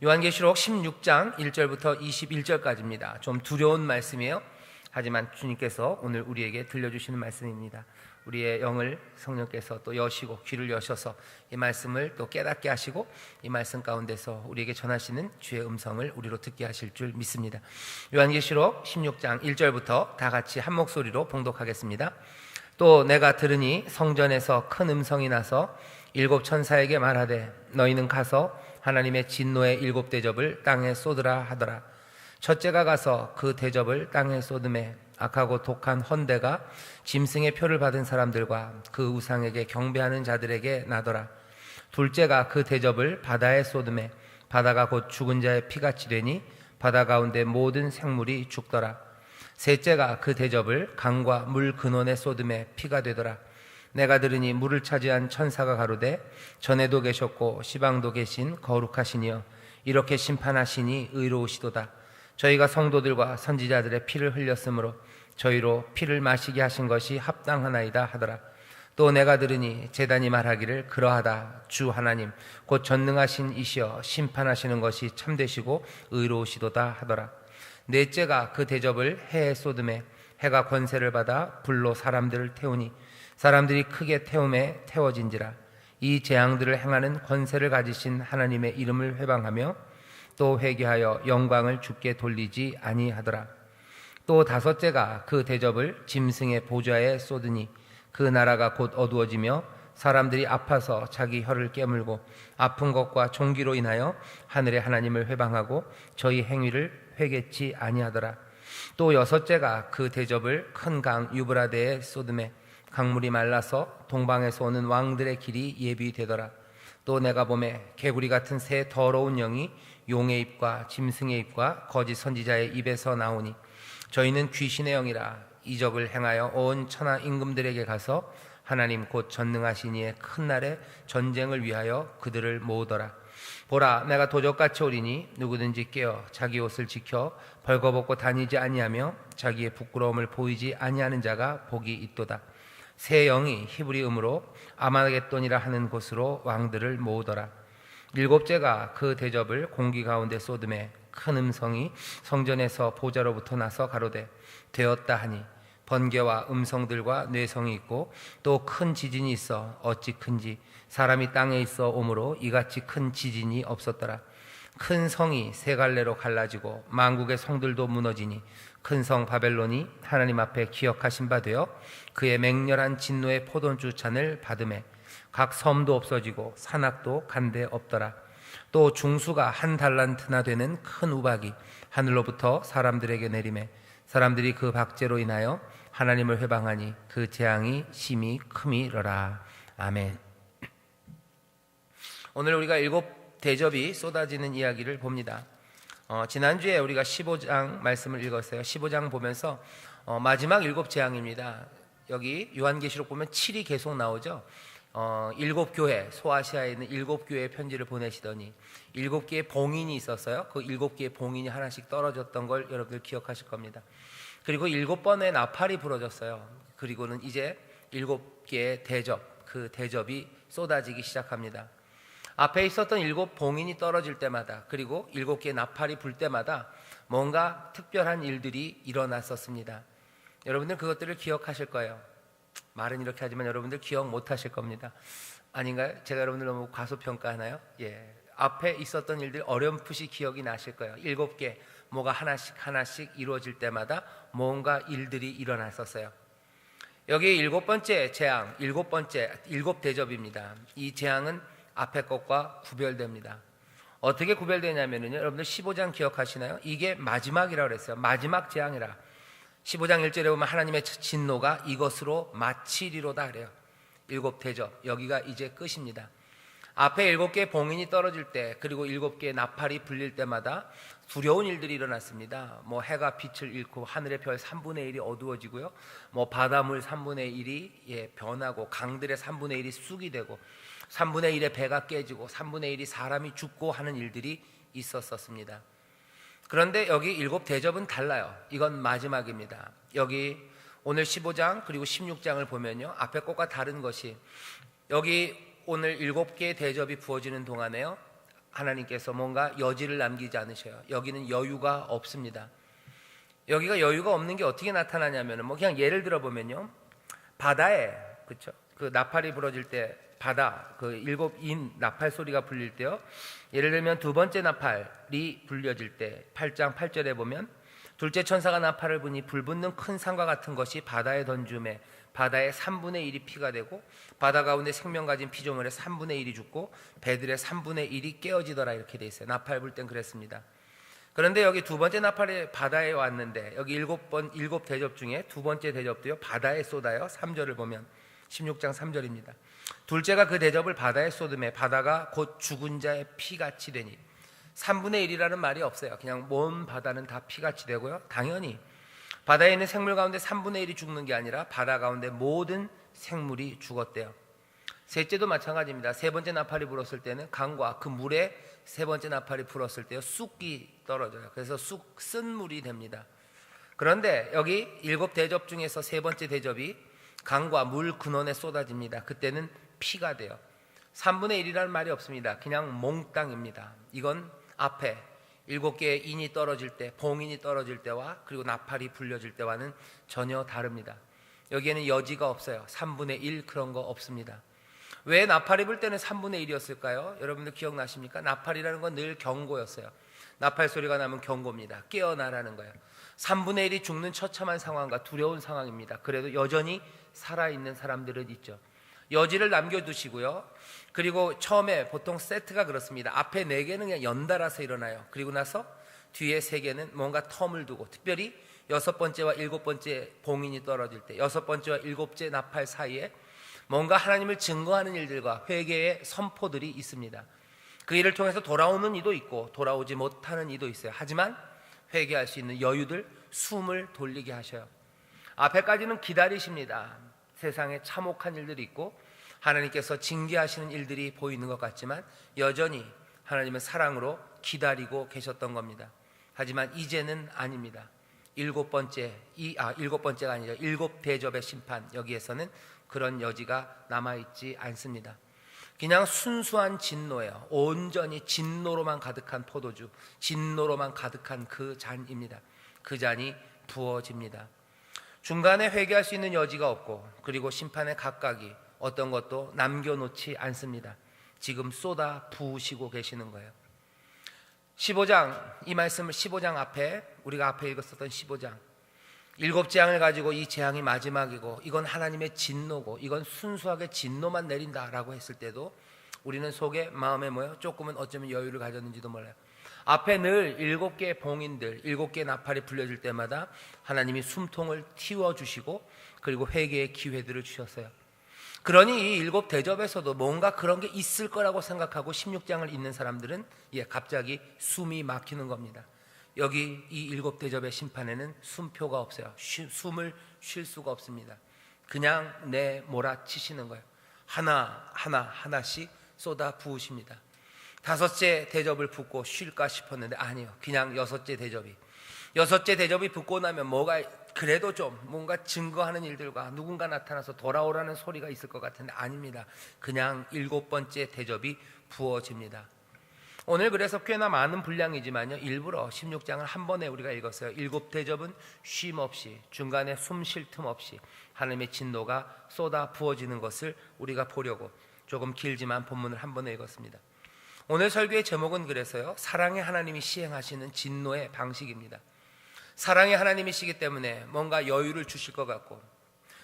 요한계시록 16장 1절부터 21절까지입니다. 좀 두려운 말씀이에요. 하지만 주님께서 오늘 우리에게 들려주시는 말씀입니다. 우리의 영을 성령께서 또 여시고 귀를 여셔서 이 말씀을 또 깨닫게 하시고 이 말씀 가운데서 우리에게 전하시는 주의 음성을 우리로 듣게 하실 줄 믿습니다. 요한계시록 16장 1절부터 다 같이 한 목소리로 봉독하겠습니다. 또 내가 들으니 성전에서 큰 음성이 나서 일곱 천사에게 말하되 너희는 가서 하나님의 진노의 일곱 대접을 땅에 쏟으라 하더라. 첫째가 가서 그 대접을 땅에 쏟음에 악하고 독한 헌대가 짐승의 표를 받은 사람들과 그 우상에게 경배하는 자들에게 나더라. 둘째가 그 대접을 바다에 쏟음에 바다가 곧 죽은 자의 피같이 되니 바다 가운데 모든 생물이 죽더라. 셋째가 그 대접을 강과 물 근원에 쏟음에 피가 되더라. 내가 들으니 물을 차지한 천사가 가로되 전에도 계셨고 시방도 계신 거룩하시니여 이렇게 심판하시니 의로우시도다. 저희가 성도들과 선지자들의 피를 흘렸으므로 저희로 피를 마시게 하신 것이 합당하나이다 하더라. 또 내가 들으니 제단이 말하기를 그러하다. 주 하나님 곧 전능하신 이시여 심판하시는 것이 참되시고 의로우시도다 하더라. 넷째가 그 대접을 해에 쏟음에 해가 권세를 받아 불로 사람들을 태우니 사람들이 크게 태움에 태워진지라. 이 재앙들을 행하는 권세를 가지신 하나님의 이름을 회방하며 또 회개하여 영광을 주께 돌리지 아니하더라. 또 다섯째가 그 대접을 짐승의 보좌에 쏟으니 그 나라가 곧 어두워지며 사람들이 아파서 자기 혀를 깨물고 아픈 것과 종기로 인하여 하늘의 하나님을 회방하고 저희 행위를 회개치 아니하더라. 또 여섯째가 그 대접을 큰 강 유브라데에 쏟음에 강물이 말라서 동방에서 오는 왕들의 길이 예비되더라. 또 내가 보매 개구리 같은 새 더러운 영이 용의 입과 짐승의 입과 거짓 선지자의 입에서 나오니 저희는 귀신의 영이라 이적을 행하여 온 천하 임금들에게 가서 하나님 곧 전능하신 이의 큰 날에 전쟁을 위하여 그들을 모으더라. 보라 내가 도적같이 오리니 누구든지 깨어 자기 옷을 지켜 벌거벗고 다니지 아니하며 자기의 부끄러움을 보이지 아니하는 자가 복이 있도다. 새 영이 히브리 음으로 아마겟돈이라 하는 곳으로 왕들을 모으더라. 일곱째가 그 대접을 공기 가운데 쏟음에 큰 음성이 성전에서 보좌로부터 나서 가로되 되었다 하니 번개와 음성들과 뇌성이 있고 또 큰 지진이 있어 어찌 큰지 사람이 땅에 있어 오므로 이같이 큰 지진이 없었더라. 큰 성이 세 갈래로 갈라지고 만국의 성들도 무너지니 큰 성 바벨론이 하나님 앞에 기억하신 바 되어 그의 맹렬한 진노의 포도주 잔을 받음에 각 섬도 없어지고 산악도 간데 없더라. 또 중수가 한 달란트나 되는 큰 우박이 하늘로부터 사람들에게 내림에 사람들이 그 박제로 인하여 하나님을 회방하니 그 재앙이 심히 크미러라. 아멘. 오늘 우리가 일곱 대접이 쏟아지는 이야기를 봅니다. 지난주에 우리가 15장 말씀을 읽었어요. 15장 보면서 마지막 일곱 재앙입니다. 여기 요한계시록 보면 7이 계속 나오죠. 일곱 교회, 소아시아에 있는 일곱 교회에 편지를 보내시더니 일곱 개의 봉인이 있었어요. 그 일곱 개의 봉인이 하나씩 떨어졌던 걸 여러분들 기억하실 겁니다. 그리고 일곱 번의 나팔이 부러졌어요. 그리고는 이제 일곱 개의 대접, 그 대접이 쏟아지기 시작합니다. 앞에 있었던 일곱 봉인이 떨어질 때마다 그리고 일곱 개의 나팔이 불 때마다 뭔가 특별한 일들이 일어났었습니다. 여러분들 그것들을 기억하실 거예요. 말은 이렇게 하지만 여러분들 기억 못 하실 겁니다. 아닌가요? 제가 여러분들 너무 과소평가하나요? 예. 앞에 있었던 일들 어렴풋이 기억이 나실 거예요. 일곱 개, 뭐가 하나씩 이루어질 때마다 뭔가 일들이 일어났었어요. 여기 일곱 번째 재앙, 일곱 대접입니다. 이 재앙은 앞에 것과 구별됩니다. 어떻게 구별되냐면요, 여러분들 15장 기억하시나요? 이게 마지막이라고 그랬어요. 마지막 재앙이라. 15장 1절에 보면 하나님의 진노가 이것으로 마치리로다 그래요. 일곱 대접, 여기가 이제 끝입니다. 앞에 일곱 개의 봉인이 떨어질 때 그리고 일곱 개의 나팔이 불릴 때마다 두려운 일들이 일어났습니다. 해가 빛을 잃고 하늘의 별 3분의 1이 어두워지고요, 바닷물 3분의 1이 변하고 강들의 3분의 1이 쑥이 되고 3분의 1의 배가 깨지고 3분의 1이 사람이 죽고 하는 일들이 있었습니다. 그런데 여기 일곱 대접은 달라요. 이건 마지막입니다. 여기 오늘 15장 그리고 16장을 보면요, 앞에 것과 다른 것이 여기 오늘 일곱 개의 대접이 부어지는 동안에요, 하나님께서 뭔가 여지를 남기지 않으셔요. 여기는 여유가 없습니다. 여기가 여유가 없는 게 어떻게 나타나냐면은 뭐 그냥 예를 들어 보면요, 바다에, 그렇죠, 그 나팔이 부러질 때 바다 그 일곱 인 나팔 소리가 불릴 때요, 예를 들면 두 번째 나팔이 불려질 때 8장 8절에 보면 둘째 천사가 나팔을 부니 불붙는 큰 산과 같은 것이 바다에 던짐에 바다의 3분의 1이 피가 되고 바다 가운데 생명 가진 피조물의 3분의 1이 죽고 배들의 3분의 1이 깨어지더라, 이렇게 돼 있어요. 나팔 불 땐 그랬습니다. 그런데 여기 두 번째 나팔이 바다에 왔는데 여기 일곱 대접 중에 두 번째 대접도요 바다에 쏟아요. 3절을 보면 16장 3절입니다. 둘째가 그 대접을 바다에 쏟음에 바다가 곧 죽은 자의 피같이 되니 3분의 1이라는 말이 없어요. 그냥 온 바다는 다 피같이 되고요, 당연히 바다에 있는 생물 가운데 3분의 1이 죽는 게 아니라 바다 가운데 모든 생물이 죽었대요. 셋째도 마찬가지입니다. 세 번째 나팔이 불었을 때는 강과 그 물에 세 번째 나팔이 불었을 때요 쑥이 떨어져요. 그래서 쑥 쓴 물이 됩니다. 그런데 여기 일곱 대접 중에서 세 번째 대접이 강과 물 근원에 쏟아집니다. 그때는 피가 돼요. 3분의 1이라는 말이 없습니다. 그냥 몽땅입니다. 이건 앞에 일곱 개의 인이 떨어질 때, 봉인이 떨어질 때와 그리고 나팔이 불려질 때와는 전혀 다릅니다. 여기에는 여지가 없어요. 3분의 1 그런 거 없습니다. 왜 나팔이 불 때는 3분의 1이었을까요? 여러분들 기억나십니까? 나팔이라는 건 늘 경고였어요. 나팔 소리가 나면 경고입니다. 깨어나라는 거예요. 3분의 1이 죽는 처참한 상황과 두려운 상황입니다. 그래도 여전히 살아있는 사람들은 있죠. 여지를 남겨두시고요. 그리고 처음에 보통 세트가 그렇습니다. 앞에 4개는 그냥 연달아서 일어나요. 그리고 나서 뒤에 3개는 뭔가 텀을 두고, 특별히 6번째와 7번째 봉인이 떨어질 때 6번째와 7번째 나팔 사이에 뭔가 하나님을 증거하는 일들과 회개의 선포들이 있습니다. 그 일을 통해서 돌아오는 이도 있고 돌아오지 못하는 이도 있어요. 하지만 회개할 수 있는 여유들, 숨을 돌리게 하셔요. 앞에까지는 기다리십니다. 세상에 참혹한 일들이 있고 하나님께서 징계하시는 일들이 보이는 것 같지만 여전히 하나님은 사랑으로 기다리고 계셨던 겁니다. 하지만 이제는 아닙니다. 일곱 번째가 아니죠. 일곱 대접의 심판, 여기에서는 그런 여지가 남아있지 않습니다. 그냥 순수한 진노예요. 온전히 진노로만 가득한 포도주, 진노로만 가득한 그 잔입니다. 그 잔이 부어집니다. 중간에 회개할 수 있는 여지가 없고 그리고 심판의 각각이 어떤 것도 남겨놓지 않습니다. 지금 쏟아 부으시고 계시는 거예요. 15장, 이 말씀을 15장 앞에, 우리가 앞에 읽었었던 15장, 7 재앙을 가지고 이 재앙이 마지막이고 이건 하나님의 진노고 이건 순수하게 진노만 내린다라고 했을 때도 우리는 속에 마음에 조금은 어쩌면 여유를 가졌는지도 몰라요. 앞에 늘 7개의 봉인들, 7개의 나팔이 불려질 때마다 하나님이 숨통을 틔워주시고 그리고 회개의 기회들을 주셨어요. 그러니 이 7 대접에서도 뭔가 그런 게 있을 거라고 생각하고 16장을 읽는 사람들은 갑자기 숨이 막히는 겁니다. 여기 이 7 대접의 심판에는 숨표가 없어요. 숨을 쉴 수가 없습니다. 그냥 몰아치시는 거예요. 하나씩 쏟아 부으십니다. 5째 대접을 붓고 쉴까 싶었는데 아니요. 그냥 6째 대접이 붓고 나면 뭐가 그래도 좀 뭔가 증거하는 일들과 누군가 나타나서 돌아오라는 소리가 있을 것 같은데 아닙니다. 그냥 7번째 대접이 부어집니다. 오늘 그래서 꽤나 많은 분량이지만요, 일부러 16장을 한 번에 우리가 읽었어요. 7 대접은 쉼 없이, 중간에 숨 쉴 틈 없이 하나님의 진노가 쏟아 부어지는 것을 우리가 보려고 조금 길지만 본문을 한 번에 읽었습니다. 오늘 설교의 제목은 그래서요, 사랑의 하나님이 시행하시는 진노의 방식입니다. 사랑의 하나님이시기 때문에 뭔가 여유를 주실 것 같고,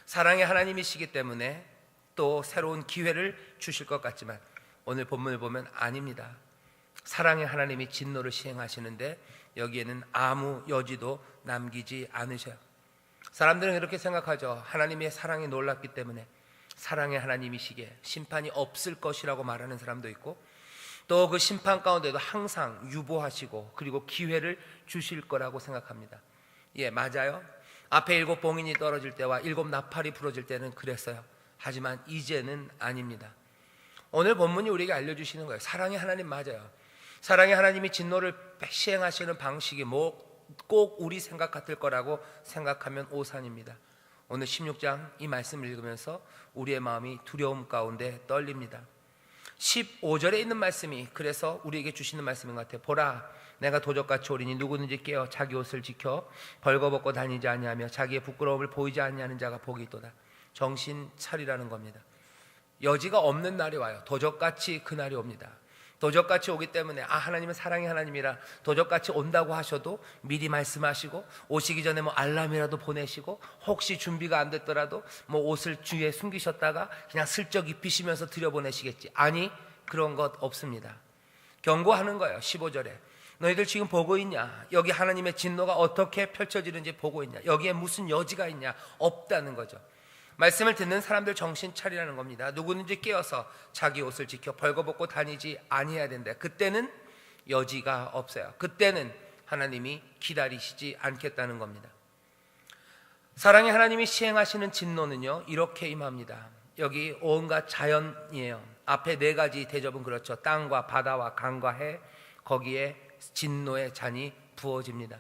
사랑의 하나님이시기 때문에 또 새로운 기회를 주실 것 같지만 오늘 본문을 보면 아닙니다. 사랑의 하나님이 진노를 시행하시는데 여기에는 아무 여지도 남기지 않으셔요. 사람들은 이렇게 생각하죠. 하나님의 사랑이 놀랍기 때문에 사랑의 하나님이시기에 심판이 없을 것이라고 말하는 사람도 있고, 또 그 심판 가운데도 항상 유보하시고 그리고 기회를 주실 거라고 생각합니다. 맞아요. 앞에 7 봉인이 떨어질 때와 7 나팔이 부러질 때는 그랬어요. 하지만 이제는 아닙니다. 오늘 본문이 우리에게 알려주시는 거예요. 사랑의 하나님 맞아요. 사랑의 하나님이 진노를 시행하시는 방식이 꼭 우리 생각 같을 거라고 생각하면 오산입니다. 오늘 16장 이 말씀을 읽으면서 우리의 마음이 두려움 가운데 떨립니다. 15절에 있는 말씀이 그래서 우리에게 주시는 말씀인 것 같아요. 보라, 내가 도적같이 오리니 누구든지 깨어 자기 옷을 지켜 벌거벗고 다니지 아니하며 자기의 부끄러움을 보이지 아니하는 자가 복이 있도다. 정신 차리라는 겁니다. 여지가 없는 날이 와요. 도적같이 그 날이 옵니다. 도적같이 오기 때문에 하나님은 사랑의 하나님이라 도적같이 온다고 하셔도 미리 말씀하시고, 오시기 전에 알람이라도 보내시고, 혹시 준비가 안 됐더라도 옷을 주위에 숨기셨다가 그냥 슬쩍 입히시면서 들여보내시겠지. 아니, 그런 것 없습니다. 경고하는 거예요. 15절에 너희들 지금 보고 있냐? 여기 하나님의 진노가 어떻게 펼쳐지는지 보고 있냐? 여기에 무슨 여지가 있냐? 없다는 거죠. 말씀을 듣는 사람들 정신 차리라는 겁니다. 누구든지 깨어서 자기 옷을 지켜 벌거벗고 다니지 아니해야 된다. 그때는 여지가 없어요. 그때는 하나님이 기다리시지 않겠다는 겁니다. 사랑의 하나님이 시행하시는 진노는요, 이렇게 임합니다. 여기 온갖 자연이에요. 앞에 네 가지 대접은 그렇죠. 땅과 바다와 강과 해, 거기에 진노의 잔이 부어집니다.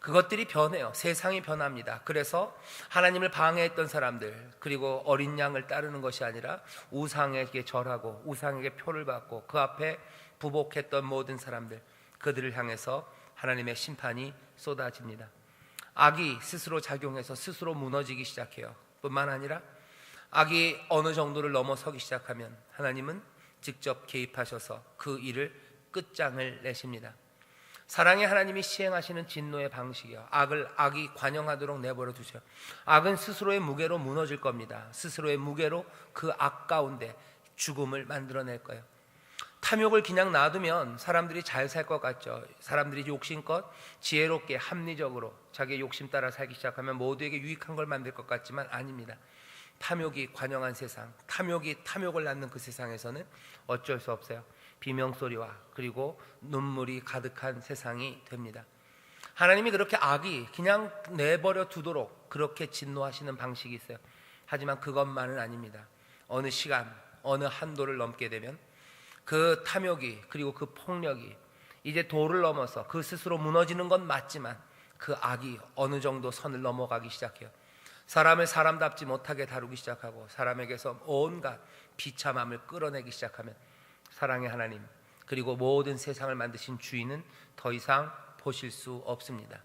그것들이 변해요. 세상이 변합니다. 그래서 하나님을 방해했던 사람들, 그리고 어린 양을 따르는 것이 아니라 우상에게 절하고 우상에게 표를 받고 그 앞에 부복했던 모든 사람들, 그들을 향해서 하나님의 심판이 쏟아집니다. 악이 스스로 작용해서 스스로 무너지기 시작해요. 뿐만 아니라 악이 어느 정도를 넘어서기 시작하면 하나님은 직접 개입하셔서 그 일을 끝장을 내십니다. 사랑의 하나님이 시행하시는 진노의 방식이요, 악이 관영하도록 내버려 두세요. 악은 스스로의 무게로 무너질 겁니다. 스스로의 무게로 그 악 가운데 죽음을 만들어낼 거예요. 탐욕을 그냥 놔두면 사람들이 잘 살 것 같죠. 사람들이 욕심껏 지혜롭게 합리적으로 자기의 욕심 따라 살기 시작하면 모두에게 유익한 걸 만들 것 같지만 아닙니다. 탐욕이 관영한 세상, 탐욕이 탐욕을 낳는 그 세상에서는 어쩔 수 없어요. 비명소리와 그리고 눈물이 가득한 세상이 됩니다. 하나님이 그렇게 악이 그냥 내버려 두도록 그렇게 진노하시는 방식이 있어요. 하지만 그것만은 아닙니다. 어느 시간, 어느 한도를 넘게 되면 그 탐욕이 그리고 그 폭력이 이제 도를 넘어서 그 스스로 무너지는 건 맞지만 그 악이 어느 정도 선을 넘어가기 시작해요. 사람을 사람답지 못하게 다루기 시작하고 사람에게서 온갖 비참함을 끌어내기 시작하면 사랑의 하나님 그리고 모든 세상을 만드신 주인은 더 이상 보실 수 없습니다.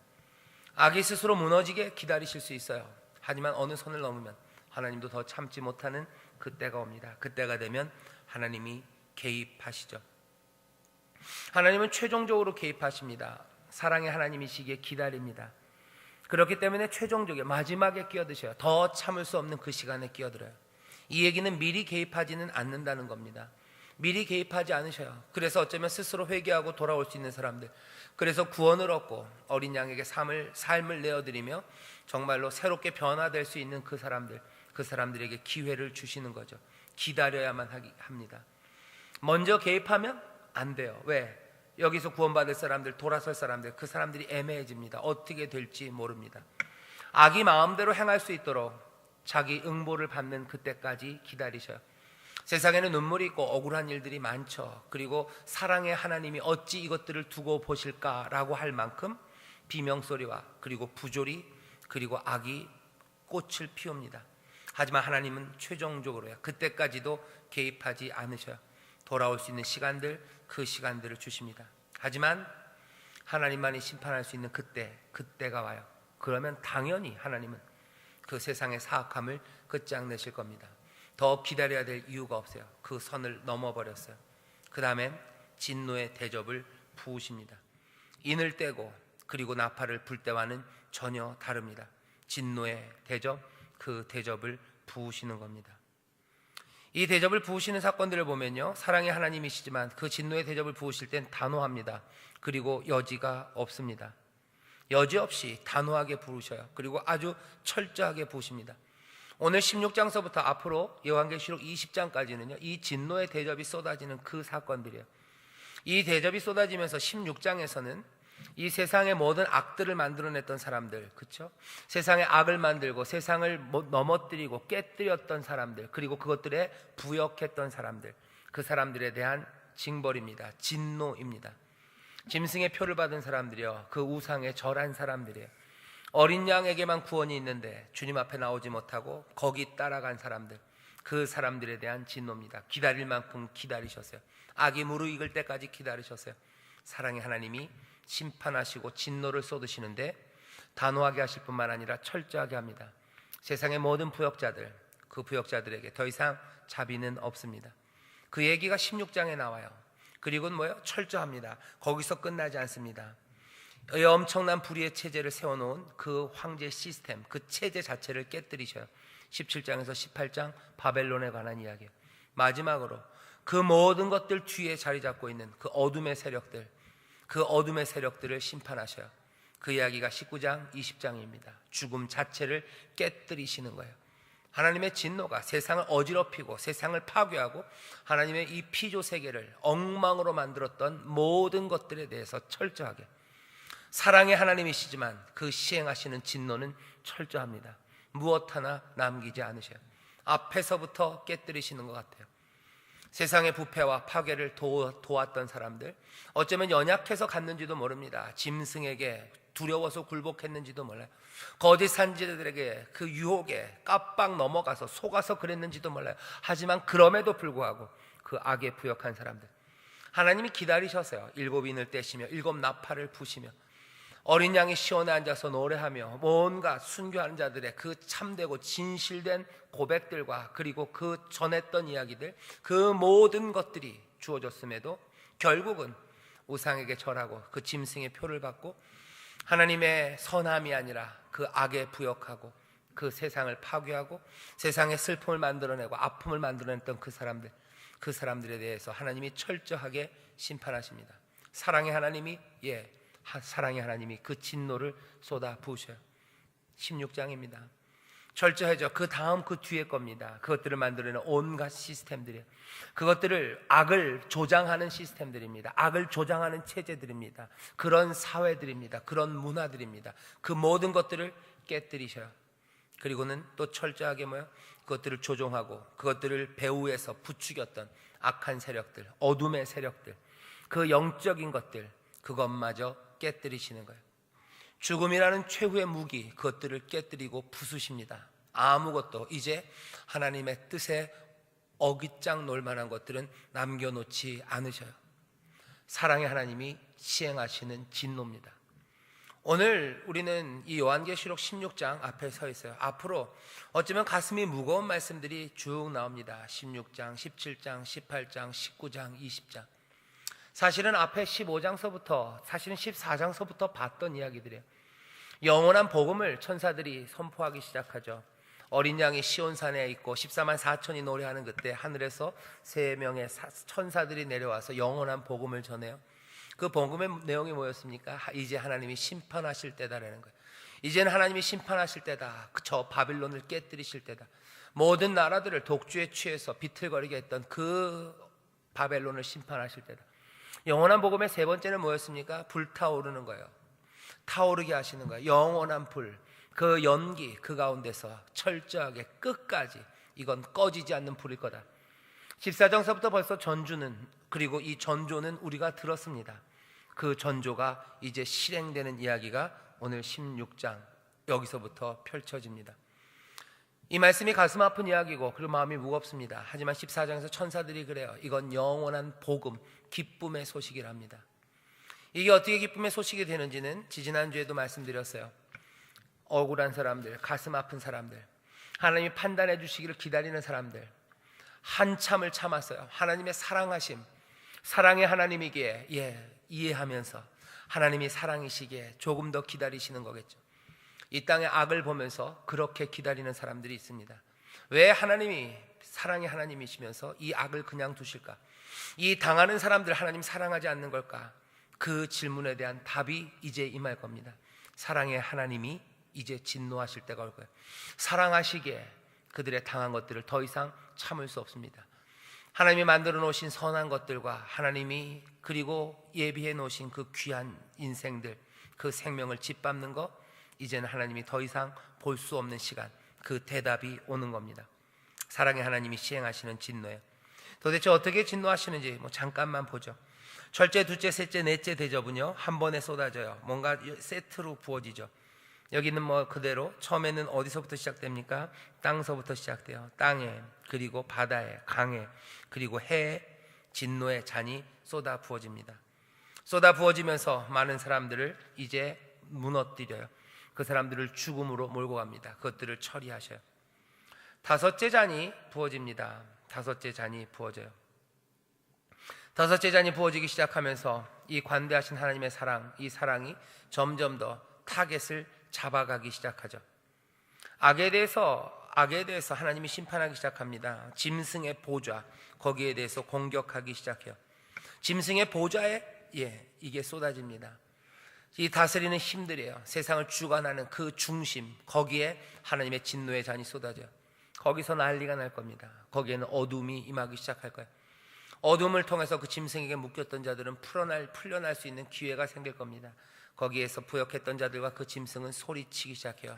악이 스스로 무너지게 기다리실 수 있어요. 하지만 어느 선을 넘으면 하나님도 더 참지 못하는 그때가 옵니다. 그때가 되면 하나님이 개입하시죠. 하나님은 최종적으로 개입하십니다. 사랑의 하나님이시기에 기다립니다. 그렇기 때문에 최종적에 마지막에 끼어드셔요. 더 참을 수 없는 그 시간에 끼어들어요. 이 얘기는 미리 개입하지는 않는다는 겁니다. 미리 개입하지 않으셔요. 그래서 어쩌면 스스로 회개하고 돌아올 수 있는 사람들, 그래서 구원을 얻고 어린 양에게 삶을 내어드리며 정말로 새롭게 변화될 수 있는 그 사람들에게 기회를 주시는 거죠. 기다려야만 합니다. 먼저 개입하면 안 돼요. 왜? 여기서 구원받을 사람들, 돌아설 사람들, 그 사람들이 애매해집니다. 어떻게 될지 모릅니다. 악이 마음대로 행할 수 있도록 자기 응보를 받는 그때까지 기다리셔요. 세상에는 눈물이 있고 억울한 일들이 많죠. 그리고 사랑의 하나님이 어찌 이것들을 두고 보실까라고 할 만큼 비명소리와 그리고 부조리 그리고 악이 꽃을 피웁니다. 하지만 하나님은 최종적으로요, 그때까지도 개입하지 않으셔요. 돌아올 수 있는 시간들, 그 시간들을 주십니다. 하지만 하나님만이 심판할 수 있는 그때가 와요. 그러면 당연히 하나님은 그 세상의 사악함을 끝장내실 겁니다. 더 기다려야 될 이유가 없어요. 그 선을 넘어버렸어요. 그 다음엔 진노의 대접을 부으십니다. 인을 떼고 그리고 나팔을 불 때와는 전혀 다릅니다. 진노의 대접, 그 대접을 부으시는 겁니다. 이 대접을 부으시는 사건들을 보면요, 사랑의 하나님이시지만 그 진노의 대접을 부으실 땐 단호합니다. 그리고 여지가 없습니다. 여지없이 단호하게 부으셔요. 그리고 아주 철저하게 부으십니다. 오늘 16장서부터 앞으로 요한계시록 20장까지는요, 이 진노의 대접이 쏟아지는 그 사건들이에요. 이 대접이 쏟아지면서 16장에서는 이 세상의 모든 악들을 만들어냈던 사람들, 그렇죠? 세상의 악을 만들고 세상을 넘어뜨리고 깨뜨렸던 사람들, 그리고 그것들에 부역했던 사람들, 그 사람들에 대한 징벌입니다. 진노입니다. 짐승의 표를 받은 사람들이요, 그 우상에 절한 사람들이에요. 어린 양에게만 구원이 있는데 주님 앞에 나오지 못하고 거기 따라간 사람들, 그 사람들에 대한 진노입니다. 기다릴 만큼 기다리셨어요. 악이 무르익을 때까지 기다리셨어요. 사랑의 하나님이 심판하시고 진노를 쏟으시는데 단호하게 하실 뿐만 아니라 철저하게 합니다. 세상의 모든 부역자들, 그 부역자들에게 더 이상 자비는 없습니다. 그 얘기가 16장에 나와요. 그리고는 뭐예요? 철저합니다. 거기서 끝나지 않습니다. 이 엄청난 불의의 체제를 세워놓은 그 황제 시스템, 그 체제 자체를 깨뜨리셔요. 17장에서 18장 바벨론에 관한 이야기예요. 마지막으로 그 모든 것들 뒤에 자리 잡고 있는 그 어둠의 세력들, 그 어둠의 세력들을 심판하셔요. 그 이야기가 19장, 20장입니다. 죽음 자체를 깨뜨리시는 거예요. 하나님의 진노가 세상을 어지럽히고 세상을 파괴하고 하나님의 이 피조 세계를 엉망으로 만들었던 모든 것들에 대해서 철저하게, 사랑의 하나님이시지만 그 시행하시는 진노는 철저합니다. 무엇 하나 남기지 않으셔요. 앞에서부터 깨뜨리시는 것 같아요. 세상의 부패와 파괴를 도왔던 사람들, 어쩌면 연약해서 갔는지도 모릅니다. 짐승에게 두려워서 굴복했는지도 몰라요. 거짓 선지자들에게 그 유혹에 깜빡 넘어가서 속아서 그랬는지도 몰라요. 하지만 그럼에도 불구하고 그 악에 부역한 사람들, 하나님이 기다리셨어요. 7인을 떼시며 7 나팔을 부시며 어린 양이 시온에 앉아서 노래하며 뭔가 순교하는 자들의 그 참되고 진실된 고백들과 그리고 그 전했던 이야기들, 그 모든 것들이 주어졌음에도 결국은 우상에게 절하고 그 짐승의 표를 받고 하나님의 선함이 아니라 그 악에 부역하고 그 세상을 파괴하고 세상의 슬픔을 만들어내고 아픔을 만들어냈던 그 사람들에 대해서 하나님이 철저하게 심판하십니다. 사랑의 하나님이 사랑의 하나님이 그 진노를 쏟아 부으셔요. 16장입니다. 철저해져. 그 다음 그 뒤에 겁니다. 그것들을 만들어내는 온갖 시스템들이에요. 그것들을 악을 조장하는 시스템들입니다. 악을 조장하는 체제들입니다. 그런 사회들입니다. 그런 문화들입니다. 그 모든 것들을 깨뜨리셔요. 그리고는 또 철저하게 그것들을 조종하고 그것들을 배후에서 부추겼던 악한 세력들, 어둠의 세력들, 그 영적인 것들, 그것마저 깨뜨리시는 거예요. 죽음이라는 최후의 무기, 그것들을 깨뜨리고 부수십니다. 아무것도 이제 하나님의 뜻에 어깃장 놓을 만한 것들은 남겨놓지 않으셔요. 사랑의 하나님이 시행하시는 진노입니다. 오늘 우리는 이 요한계시록 16장 앞에 서 있어요. 앞으로 어쩌면 가슴이 무거운 말씀들이 쭉 나옵니다. 16장, 17장, 18장, 19장, 20장. 사실은 앞에 15장서부터, 사실은 14장서부터 봤던 이야기들이에요. 영원한 복음을 천사들이 선포하기 시작하죠. 어린 양이 시온산에 있고 14만 4천이 노래하는 그때 하늘에서 3명의 천사들이 내려와서 영원한 복음을 전해요. 그 복음의 내용이 뭐였습니까? 이제 하나님이 심판하실 때다라는 거예요. 이제는 하나님이 심판하실 때다. 저 바빌론을 깨뜨리실 때다. 모든 나라들을 독주에 취해서 비틀거리게 했던 그 바벨론을 심판하실 때다. 영원한 복음의 세 번째는 뭐였습니까? 불타오르는 거예요. 타오르게 하시는 거예요. 영원한 불, 그 연기, 그 가운데서 철저하게 끝까지 이건 꺼지지 않는 불일 거다. 14장서부터 벌써 전주는, 그리고 이 전조는 우리가 들었습니다. 그 전조가 이제 실행되는 이야기가 오늘 16장 여기서부터 펼쳐집니다. 이 말씀이 가슴 아픈 이야기고 그리고 마음이 무겁습니다. 하지만 14장에서 천사들이 그래요. 이건 영원한 복음, 기쁨의 소식이랍니다. 이게 어떻게 기쁨의 소식이 되는지는 지지난주에도 말씀드렸어요. 억울한 사람들, 가슴 아픈 사람들, 하나님이 판단해 주시기를 기다리는 사람들, 한참을 참았어요. 하나님의 사랑하심, 사랑의 하나님이기에 이해하면서 하나님이 사랑이시기에 조금 더 기다리시는 거겠죠. 이 땅의 악을 보면서 그렇게 기다리는 사람들이 있습니다. 왜 하나님이 사랑의 하나님이시면서 이 악을 그냥 두실까? 이 당하는 사람들 하나님 사랑하지 않는 걸까? 그 질문에 대한 답이 이제 임할 겁니다. 사랑의 하나님이 이제 진노하실 때가 올 거예요. 사랑하시기에 그들의 당한 것들을 더 이상 참을 수 없습니다. 하나님이 만들어 놓으신 선한 것들과 하나님이 그리고 예비해 놓으신 그 귀한 인생들, 그 생명을 짓밟는 것, 이제는 하나님이 더 이상 볼 수 없는 시간, 그 대답이 오는 겁니다. 사랑의 하나님이 시행하시는 진노예요. 도대체 어떻게 진노하시는지 잠깐만 보죠. 첫째, 둘째, 셋째, 넷째 대접은요 한 번에 쏟아져요. 뭔가 세트로 부어지죠. 여기는 뭐 그대로 처음에는 어디서부터 시작됩니까? 땅서부터 시작돼요. 땅에, 그리고 바다에, 강에, 그리고 해에 진노의 잔이 쏟아 부어집니다. 쏟아 부어지면서 많은 사람들을 이제 무너뜨려요. 그 사람들을 죽음으로 몰고 갑니다. 그것들을 처리하셔요. 다섯째 잔이 부어집니다. 다섯째 잔이 부어져요. 다섯째 잔이 부어지기 시작하면서 이 관대하신 하나님의 사랑, 이 사랑이 점점 더 타겟을 잡아가기 시작하죠. 악에 대해서 하나님이 심판하기 시작합니다. 짐승의 보좌, 거기에 대해서 공격하기 시작해요. 짐승의 보좌에 이게 쏟아집니다. 이 다스리는 힘들이에요. 세상을 주관하는 그 중심, 거기에 하나님의 진노의 잔이 쏟아져요. 거기서 난리가 날 겁니다. 거기에는 어둠이 임하기 시작할 거예요. 어둠을 통해서 그 짐승에게 묶였던 자들은 풀려날 수 있는 기회가 생길 겁니다. 거기에서 부역했던 자들과 그 짐승은 소리치기 시작해요.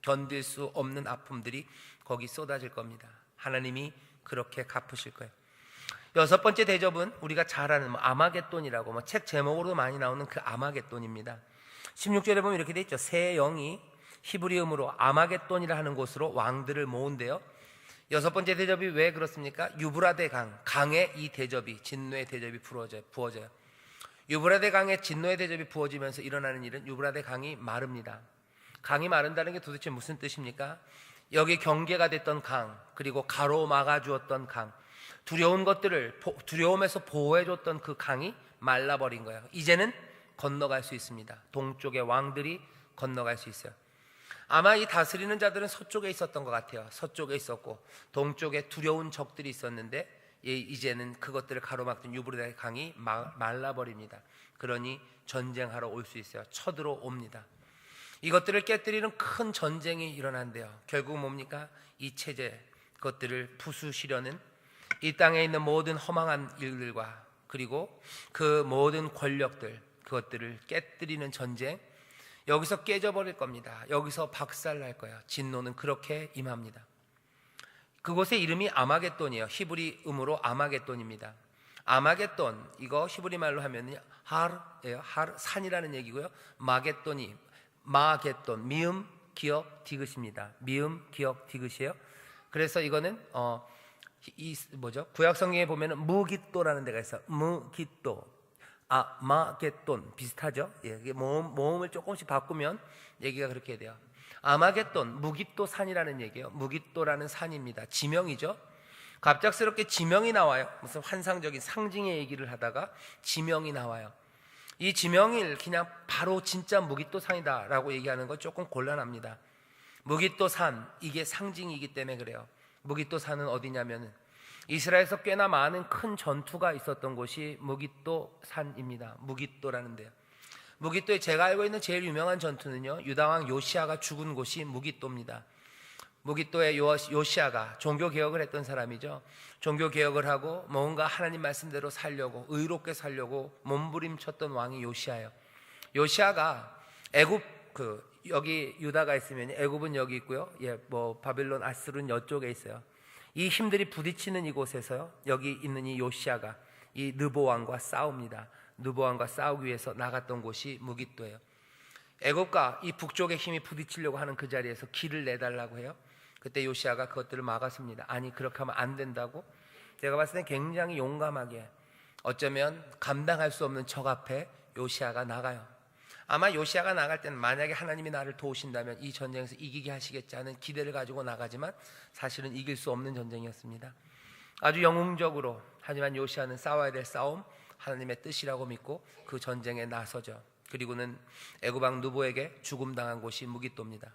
견딜 수 없는 아픔들이 거기 쏟아질 겁니다. 하나님이 그렇게 갚으실 거예요. 여섯 번째 대접은 우리가 잘 아는 아마겟돈이라고 책 제목으로 많이 나오는 그 아마겟돈입니다. 16절에 보면 이렇게 돼 있죠. 새 영이 히브리음으로 아마겟돈이라 하는 곳으로 왕들을 모은대요. 여섯 번째 대접이 왜 그렇습니까? 유브라데 강에 이 대접이, 진노의 대접이 부어져요. 유브라데 강에 진노의 대접이 부어지면서 일어나는 일은 유브라데 강이 마릅니다. 강이 마른다는 게 도대체 무슨 뜻입니까? 여기 경계가 됐던 강, 그리고 가로막아 주었던 강, 두려운 것들을 두려움에서 보호해줬던 그 강이 말라버린 거예요. 이제는 건너갈 수 있습니다. 동쪽의 왕들이 건너갈 수 있어요. 아마 이 다스리는 자들은 서쪽에 있었던 것 같아요. 서쪽에 있었고 동쪽에 두려운 적들이 있었는데 이제는 그것들을 가로막던 유브라데 강이 말라버립니다. 그러니 전쟁하러 올 수 있어요. 쳐들어옵니다. 이것들을 깨뜨리는 큰 전쟁이 일어난대요. 결국 뭡니까? 이 체제, 그것들을 부수시려는 이 땅에 있는 모든 허망한 일들과 그리고 그 모든 권력들, 그것들을 깨뜨리는 전쟁, 여기서 깨져버릴 겁니다. 여기서 박살날 거예요. 진노는 그렇게 임합니다. 그곳의 이름이 아마겟돈이에요. 히브리음으로 아마겟돈입니다. 아마겟돈, 이거 히브리 말로 하면 하르예요. 산이라는 얘기고요. 마겟돈, 미음 기역 디귿입니다. 미음 기역 디귿이에요. 그래서 이거는 구약 성경에 보면은 무깃도라는 데가 있어요. 무깃도. 아마겟돈 비슷하죠? 이게 모음을 조금씩 바꾸면 얘기가 그렇게 돼요. 아마겟돈, 무깃도 산이라는 얘기예요. 무깃도라는 산입니다. 지명이죠. 갑작스럽게 지명이 나와요. 무슨 환상적인 상징의 얘기를 하다가 지명이 나와요. 이 지명을 그냥 바로 진짜 무깃도 산이다라고 얘기하는 건 조금 곤란합니다. 무깃도 산, 이게 상징이기 때문에 그래요. 무깃도 산은 어디냐면은 이스라엘에서 꽤나 많은 큰 전투가 있었던 곳이 무깃도 산입니다. 무깃도라는 데요. 무깃도에 제가 알고 있는 제일 유명한 전투는요, 유다왕 요시아가 죽은 곳이 무깃도입니다. 무깃도의 요시아가 종교개혁을 했던 사람이죠. 종교개혁을 하고 뭔가 하나님 말씀대로 살려고, 의롭게 살려고 몸부림쳤던 왕이 요시아예요. 요시아가 애굽, 여기 유다가 있으면 애굽은 여기 있고요. 바빌론, 아스르는 이쪽에 있어요. 이 힘들이 부딪히는 이곳에서요, 여기 있는 이 요시아가 이 느보 왕과 싸웁니다. 느보 왕과 싸우기 위해서 나갔던 곳이 무깃도예요. 애굽과 이 북쪽의 힘이 부딪히려고 하는 그 자리에서 길을 내달라고 해요. 그때 요시아가 그것들을 막았습니다. 아니, 그렇게 하면 안 된다고. 제가 봤을 때 굉장히 용감하게, 어쩌면 감당할 수 없는 적 앞에 요시아가 나가요. 아마 요시아가 나갈 때는 만약에 하나님이 나를 도우신다면 이 전쟁에서 이기게 하시겠지 하는 기대를 가지고 나가지만 사실은 이길 수 없는 전쟁이었습니다. 아주 영웅적으로, 하지만 요시아는 싸워야 될 싸움, 하나님의 뜻이라고 믿고 그 전쟁에 나서죠. 그리고는 애굽왕 느보에게 죽음당한 곳이 무깃도입니다.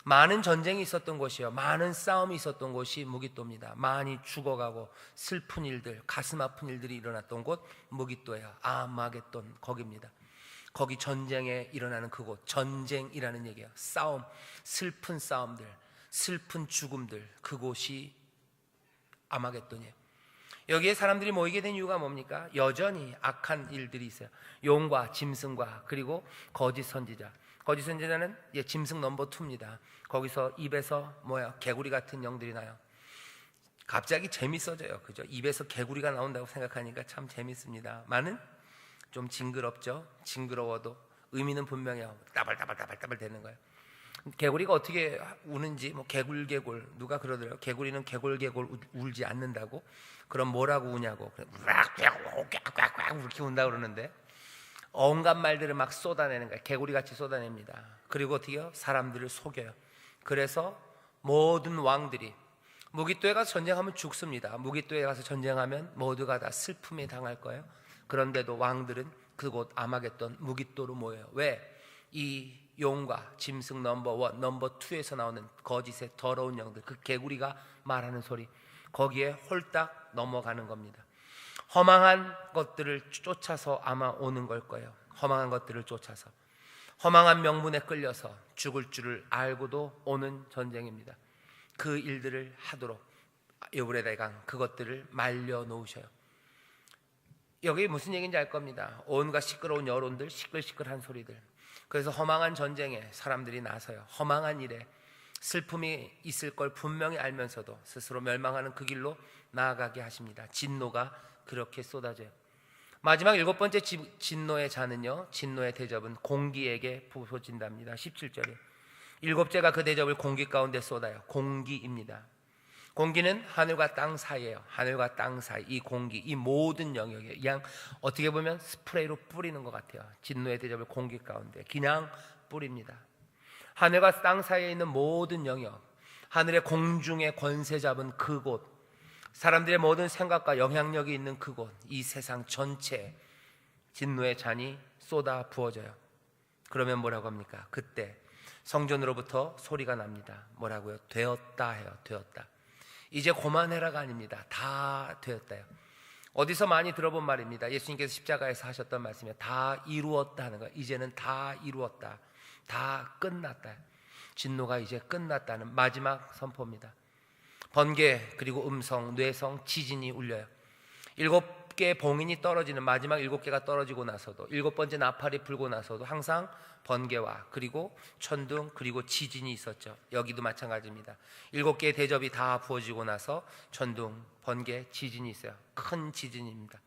많은 전쟁이 있었던 곳이요, 많은 싸움이 있었던 곳이 무깃도입니다. 많이 죽어가고 슬픈 일들, 가슴 아픈 일들이 일어났던 곳 무깃도예요. 아마겟돈, 거기입니다. 거기 전쟁에 일어나는 그곳, 전쟁이라는 얘기예요. 싸움, 슬픈 싸움들, 슬픈 죽음들, 그곳이 아마겟돈이에요. 여기에 사람들이 모이게 된 이유가 뭡니까? 여전히 악한 일들이 있어요. 용과 짐승과 그리고 거짓 선지자. 거짓 선지자는 짐승 넘버 2입니다. 거기서 입에서 개구리 같은 영들이 나요. 갑자기 재밌어져요. 그죠? 입에서 개구리가 나온다고 생각하니까 참 재밌습니다. 많은 좀 징그럽죠. 징그러워도 의미는 분명해요. 따발따발 되는 거예요. 개구리가 어떻게 우는지 뭐 개굴개굴 누가 그러더라고요. 개구리는 개굴개굴 울지 않는다고. 그럼 뭐라고 우냐고. 꽉꽉꽉 이렇게 운다 그러는데 온갖 말들을 막 쏟아내는 거예요. 개구리같이 쏟아냅니다. 그리고 어떻게요? 사람들을 속여요. 그래서 모든 왕들이 무기토에 가서 전쟁하면 죽습니다. 무기토에 가서 전쟁하면 모두가 다 슬픔에 당할 거예요. 그런데도 왕들은 그곳 아마겟돈 무기토로 모여요. 왜? 이 용과 짐승 넘버 1, 넘버 2에서 나오는 거짓의 더러운 영들, 그 개구리가 말하는 소리, 거기에 홀딱 넘어가는 겁니다. 허망한 것들을 쫓아서 아마 오는 걸 거예요. 허망한 것들을 쫓아서, 허망한 명분에 끌려서 죽을 줄을 알고도 오는 전쟁입니다. 그 일들을 하도록 여브레대강 그것들을 말려 놓으셔요. 여기 무슨 얘기인지 알 겁니다. 온갖 시끄러운 여론들, 시끌시끌한 소리들. 그래서 허망한 전쟁에 사람들이 나서요. 허망한 일에 슬픔이 있을 걸 분명히 알면서도 스스로 멸망하는 그 길로 나아가게 하십니다. 진노가 그렇게 쏟아져요. 마지막 7번째 진노의 잔은요, 진노의 대접은 공기에게 부서진답니다. 17절에 7제가 그 대접을 공기 가운데 쏟아요. 공기입니다. 공기는 하늘과 땅 사이예요. 하늘과 땅 사이, 이 공기, 이 모든 영역에 그냥 어떻게 보면 스프레이로 뿌리는 것 같아요. 진노의 대접을 공기 가운데 그냥 뿌립니다. 하늘과 땅 사이에 있는 모든 영역, 하늘의 공중에 권세 잡은 그곳, 사람들의 모든 생각과 영향력이 있는 그곳, 이 세상 전체에 진노의 잔이 쏟아 부어져요. 그러면 뭐라고 합니까? 그때 성전으로부터 소리가 납니다. 뭐라고요? 되었다 해요. 되었다. 이제 고만해라가 아닙니다. 다 되었다요. 어디서 많이 들어본 말입니다. 예수님께서 십자가에서 하셨던 말씀이에요. 다 이루었다 하는 거예요. 이제는 다 이루었다, 다 끝났다. 진노가 이제 끝났다는 마지막 선포입니다. 번개, 그리고 음성, 뇌성, 지진이 울려요. 7개의 봉인이 떨어지는 마지막 7개가 떨어지고 나서도, 7번째 나팔이 불고 나서도 항상 번개와 그리고 천둥 그리고 지진이 있었죠. 여기도 마찬가지입니다. 7개의 대접이 다 부어지고 나서 천둥, 번개, 지진이 있어요. 큰 지진입니다.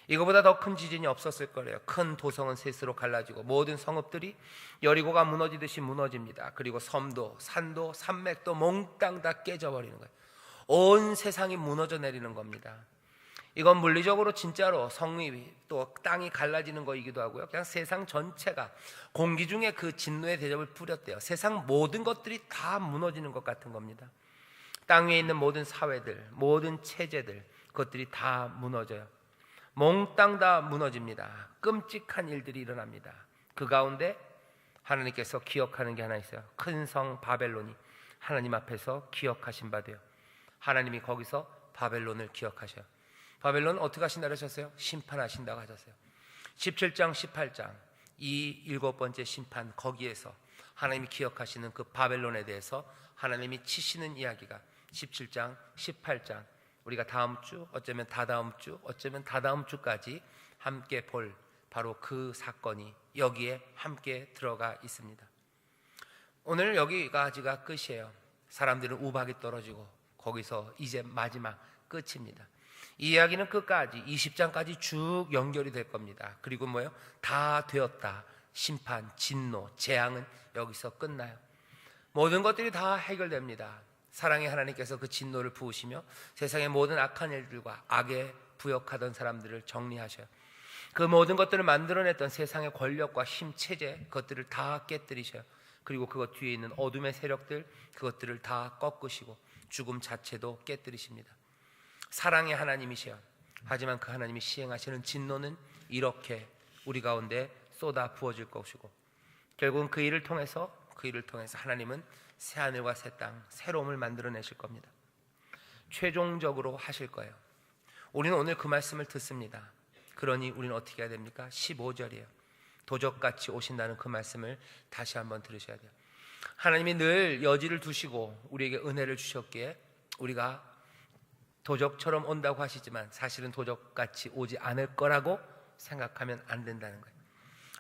이거보다 더 큰 지진이 없었을 거예요. 큰 도성은 셋으로 갈라지고 모든 성읍들이 여리고가 무너지듯이 무너집니다. 그리고 섬도, 산도, 산맥도 몽땅 다 깨져버리는 거예요. 온 세상이 무너져 내리는 겁니다. 이건 물리적으로 진짜로 성이 또 땅이 갈라지는 거이기도 하고요. 그냥 세상 전체가 공기 중에 그 진노의 대접을 뿌렸대요. 세상 모든 것들이 다 무너지는 것 같은 겁니다. 땅 위에 있는 모든 사회들, 모든 체제들, 그것들이 다 무너져요. 몽땅 다 무너집니다. 끔찍한 일들이 일어납니다. 그 가운데 하나님께서 기억하는 게 하나 있어요. 큰 성 바벨론이 하나님 앞에서 기억하신 바 돼요. 하나님이 거기서 바벨론을 기억하셔요. 바벨론 어떻게 하신다고 하셨어요? 심판하신다고 하셨어요. 17장 18장 이 7번째 심판, 거기에서 하나님이 기억하시는 그 바벨론에 대해서 하나님이 치시는 이야기가 17장 18장, 우리가 다음 주, 어쩌면 다다음 주, 어쩌면 다다음 주까지 함께 볼 바로 그 사건이 여기에 함께 들어가 있습니다. 오늘 여기까지가 끝이에요. 사람들은 우박이 떨어지고 거기서 이제 마지막 끝입니다. 이 이야기는 끝까지 20장까지 쭉 연결이 될 겁니다. 그리고 뭐예요? 다 되었다. 심판, 진노, 재앙은 여기서 끝나요. 모든 것들이 다 해결됩니다. 사랑의 하나님께서 그 진노를 부으시며 세상의 모든 악한 일들과 악에 부역하던 사람들을 정리하셔요. 그 모든 것들을 만들어냈던 세상의 권력과 힘, 체제, 그것들을 다 깨뜨리셔요. 그리고 그것 뒤에 있는 어둠의 세력들, 그것들을 다 꺾으시고 죽음 자체도 깨뜨리십니다. 사랑의 하나님이셔요. 하지만 그 하나님이 시행하시는 진노는 이렇게 우리 가운데 쏟아 부어질 것이고, 결국은 그 일을 통해서 하나님은 새하늘과 새 땅, 새로움을 만들어내실 겁니다. 최종적으로 하실 거예요. 우리는 오늘 그 말씀을 듣습니다. 그러니 우리는 어떻게 해야 됩니까? 15절이에요. 도적같이 오신다는 그 말씀을 다시 한번 들으셔야 돼요. 하나님이 늘 여지를 두시고 우리에게 은혜를 주셨기에 우리가 도적처럼 온다고 하시지만 사실은 도적같이 오지 않을 거라고 생각하면 안 된다는 거예요.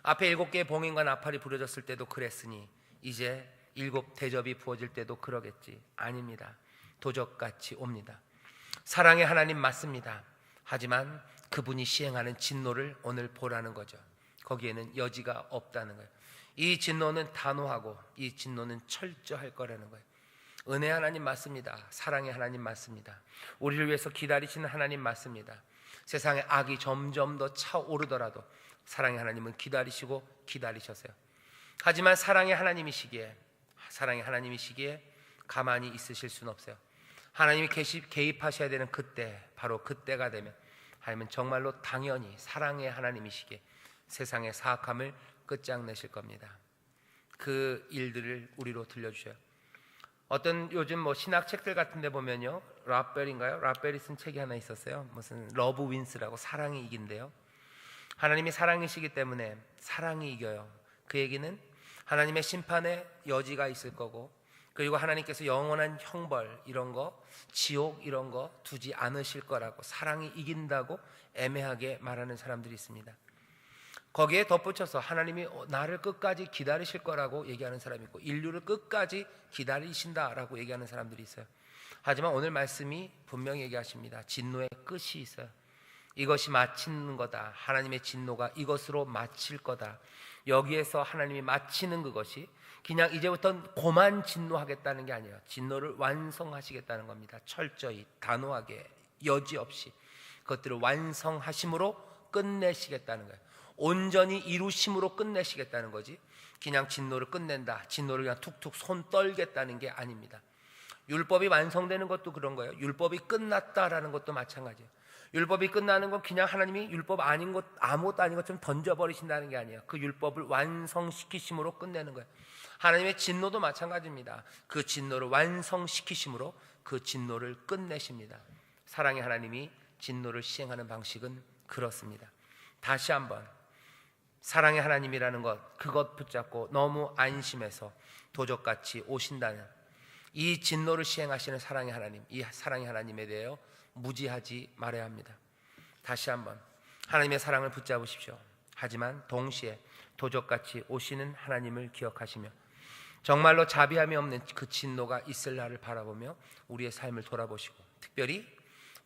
앞에 7개의 봉인과 나팔이 부러졌을 때도 그랬으니 이제 7 대접이 부어질 때도 그러겠지. 아닙니다. 도적같이 옵니다. 사랑의 하나님 맞습니다. 하지만 그분이 시행하는 진노를 오늘 보라는 거죠. 거기에는 여지가 없다는 거예요. 이 진노는 단호하고 이 진노는 철저할 거라는 거예요. 은혜 하나님 맞습니다. 사랑의 하나님 맞습니다. 우리를 위해서 기다리시는 하나님 맞습니다. 세상에 악이 점점 더 차오르더라도 사랑의 하나님은 기다리시고 기다리셨어요. 하지만 사랑의 하나님이시기에 가만히 있으실 수는 없어요. 하나님이 개입하셔야 되는 그때, 바로 그때가 되면 하나님은 정말로 당연히 사랑의 하나님이시기에 세상의 사악함을 끝장내실 겁니다. 그 일들을 우리로 들려주셔요. 어떤 요즘 신학책들 같은 데 보면요, 라벨이 쓴 책이 하나 있었어요. 무슨 러브 윈스라고, 사랑이 이긴대요. 하나님이 사랑이시기 때문에 사랑이 이겨요. 그 얘기는 하나님의 심판에 여지가 있을 거고, 그리고 하나님께서 영원한 형벌 이런 거, 지옥 이런 거 두지 않으실 거라고, 사랑이 이긴다고 애매하게 말하는 사람들이 있습니다. 거기에 덧붙여서 하나님이 나를 끝까지 기다리실 거라고 얘기하는 사람이 있고, 인류를 끝까지 기다리신다라고 얘기하는 사람들이 있어요. 하지만 오늘 말씀이 분명히 얘기하십니다. 진노의 끝이 있어요. 이것이 마치는 거다. 하나님의 진노가 이것으로 마칠 거다. 여기에서 하나님이 마치는 그것이 그냥 이제부터는 고만 진노하겠다는 게 아니에요. 진노를 완성하시겠다는 겁니다. 철저히, 단호하게, 여지없이 그것들을 완성하심으로 끝내시겠다는 거예요. 온전히 이루심으로 끝내시겠다는 거지, 그냥 진노를 끝낸다, 진노를 그냥 툭툭 손 떨겠다는 게 아닙니다. 율법이 완성되는 것도 그런 거예요. 율법이 끝났다라는 것도 마찬가지예요. 율법이 끝나는 건 그냥 하나님이 율법 아닌 것, 아무것도 아닌 것처럼 던져버리신다는 게 아니에요. 그 율법을 완성시키심으로 끝내는 거예요. 하나님의 진노도 마찬가지입니다. 그 진노를 완성시키심으로 그 진노를 끝내십니다. 사랑의 하나님이 진노를 시행하는 방식은 그렇습니다. 다시 한번 사랑의 하나님이라는 것, 그것 붙잡고 너무 안심해서 도적같이 오신다는 이 진노를 시행하시는 사랑의 하나님, 이 사랑의 하나님에 대하여 무지하지 말아야 합니다. 다시 한번 하나님의 사랑을 붙잡으십시오. 하지만 동시에 도적같이 오시는 하나님을 기억하시며 정말로 자비함이 없는 그 진노가 있을 날을 바라보며 우리의 삶을 돌아보시고, 특별히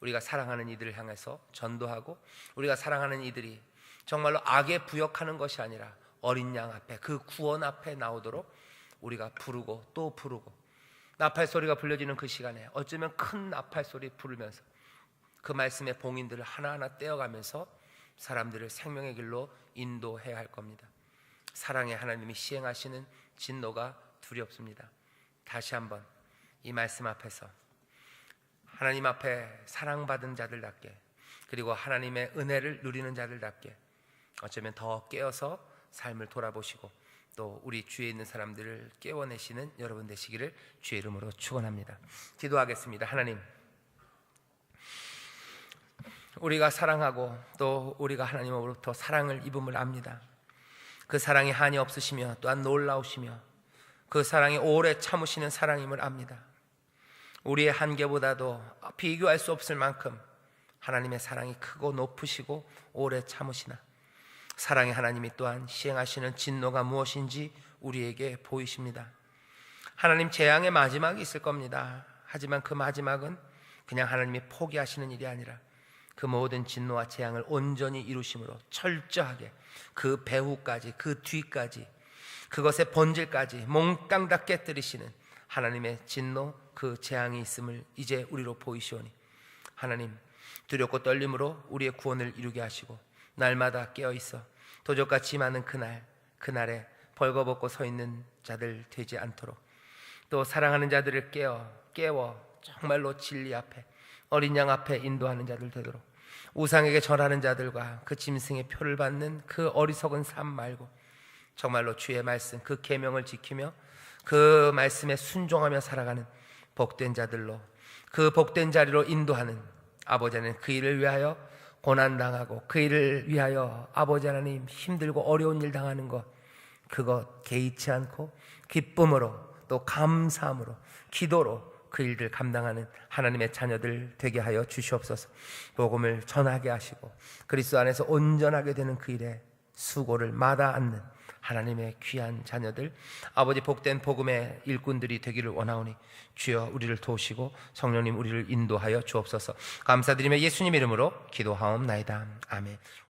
우리가 사랑하는 이들을 향해서 전도하고, 우리가 사랑하는 이들이 정말로 악에 부역하는 것이 아니라 어린 양 앞에, 그 구원 앞에 나오도록 우리가 부르고 또 부르고, 나팔 소리가 불려지는 그 시간에 어쩌면 큰 나팔 소리 부르면서 그 말씀의 봉인들을 하나하나 떼어가면서 사람들을 생명의 길로 인도해야 할 겁니다. 사랑의 하나님이 시행하시는 진노가 두렵습니다. 다시 한번 이 말씀 앞에서 하나님 앞에 사랑받은 자들답게, 그리고 하나님의 은혜를 누리는 자들답게 어쩌면 더 깨어서 삶을 돌아보시고 또 우리 주위에 있는 사람들을 깨워내시는 여러분 되시기를 주의 이름으로 축원합니다. 기도하겠습니다. 하나님, 우리가 사랑하고 또 우리가 하나님으로부터 사랑을 입음을 압니다. 그 사랑이 한이 없으시며 또한 놀라우시며 그 사랑이 오래 참으시는 사랑임을 압니다. 우리의 한계보다도 비교할 수 없을 만큼 하나님의 사랑이 크고 높으시고 오래 참으시나, 사랑의 하나님이 또한 시행하시는 진노가 무엇인지 우리에게 보이십니다. 하나님, 재앙의 마지막이 있을 겁니다. 하지만 그 마지막은 그냥 하나님이 포기하시는 일이 아니라 그 모든 진노와 재앙을 온전히 이루심으로 철저하게 그 배후까지, 그 뒤까지, 그것의 본질까지 몽땅 다 깨뜨리시는 하나님의 진노, 그 재앙이 있음을 이제 우리로 보이시오니, 하나님, 두렵고 떨림으로 우리의 구원을 이루게 하시고 날마다 깨어있어 도적같이 많은 그날에 벌거벗고 서 있는 자들 되지 않도록, 또 사랑하는 자들을 깨워 정말로 진리 앞에, 어린 양 앞에 인도하는 자들 되도록, 우상에게 절하는 자들과 그 짐승의 표를 받는 그 어리석은 삶 말고 정말로 주의 말씀, 그 계명을 지키며 그 말씀에 순종하며 살아가는 복된 자들로, 그 복된 자리로 인도하는 아버지 하나님, 그 일을 위하여 고난당하고 그 일을 위하여 아버지 하나님 힘들고 어려운 일 당하는 것, 그것 개의치 않고 기쁨으로 또 감사함으로 기도로 그 일들 감당하는 하나님의 자녀들 되게 하여 주시옵소서. 복음을 전하게 하시고 그리스도 안에서 온전하게 되는 그 일에 수고를 마다 않는 하나님의 귀한 자녀들, 아버지 복된 복음의 일꾼들이 되기를 원하오니 주여 우리를 도우시고 성령님 우리를 인도하여 주옵소서. 감사드리며 예수님 이름으로 기도하옵나이다. 아멘.